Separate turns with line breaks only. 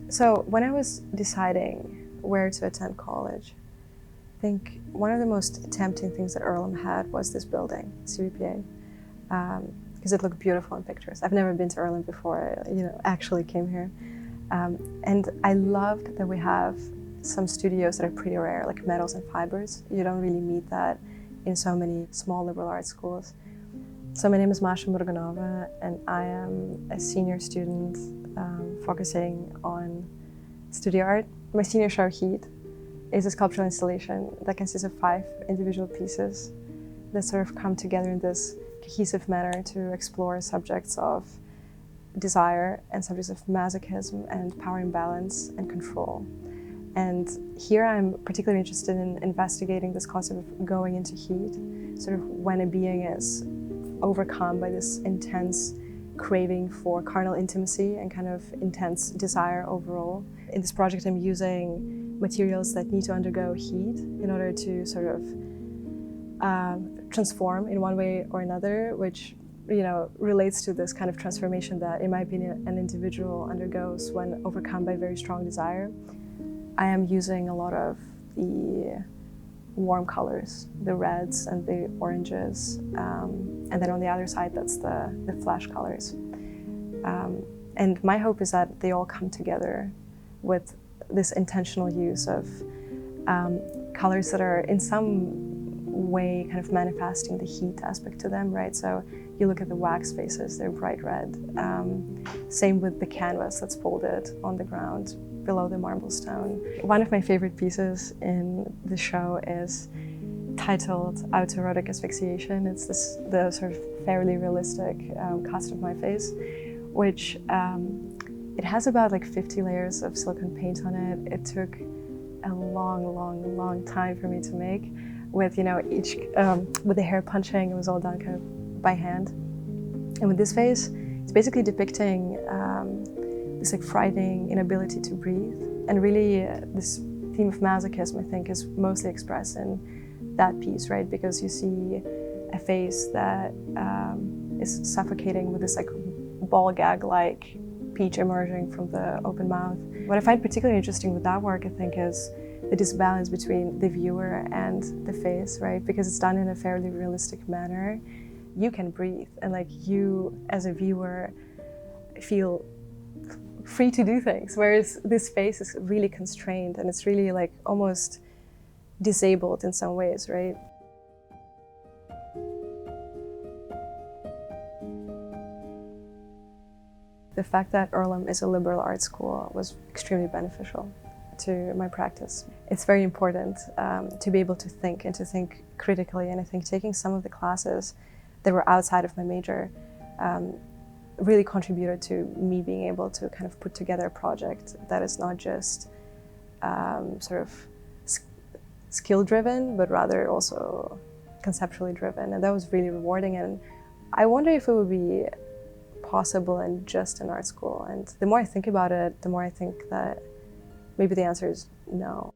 So when I was deciding where to attend college, I think one of the most tempting things that Earlham had was this building, CVPA, because it looked beautiful in pictures. I've never been to Earlham before, actually came here. And I loved that we have some studios that are pretty rare, like metals and fibers. You don't really meet that in so many small liberal arts schools. So my name is Masha and I am a senior student focusing on studio art. My senior show, Heat, is a sculptural installation that consists of 5 individual pieces that sort of come together in this cohesive manner to explore subjects of desire and subjects of masochism and power imbalance and control. And here I'm particularly interested in investigating this concept of going into heat, sort of when a being is overcome by this intense craving for carnal intimacy and kind of intense desire overall. In this project I'm using materials that need to undergo heat in order to sort of transform in one way or another, which relates to this kind of transformation that, in my opinion, an individual undergoes when overcome by very strong desire. I am using a lot of the warm colors, the reds and the oranges, and then on the other side, that's the flash colors. And my hope is that they all come together with this intentional use of colors that are in some way kind of manifesting the heat aspect to them, right? So you look at the wax faces, they're bright red. Same with the canvas that's folded on the ground below the marble stone. One of my favorite pieces in the show is titled Autoerotic Asphyxiation. It's the sort of fairly realistic cast of my face, which it has about like 50 layers of silicone paint on it. It took a long time for me to make. With each with the hair punching, it was all done kind of by hand. And with this face, it's basically depicting this like frightening inability to breathe. And really, this theme of masochism, I think, is mostly expressed in that piece, right? Because you see a face that is suffocating with this like ball gag-like peach emerging from the open mouth. What I find particularly interesting with that work, I think, is the disbalance between the viewer and the face, right? Because it's done in a fairly realistic manner. You can breathe, and like you as a viewer feel free to do things, whereas this face is really constrained and it's really like almost disabled in some ways, right? The fact that Earlham is a liberal arts school was extremely beneficial to my practice. It's very important to be able to think and to think critically, and I think taking some of the classes that were outside of my major really contributed to me being able to kind of put together a project that is not just sort of skill-driven, but rather also conceptually driven, and that was really rewarding. And I wonder if it would be possible in just an art school, and the more I think about it, the more I think that maybe the answer is no.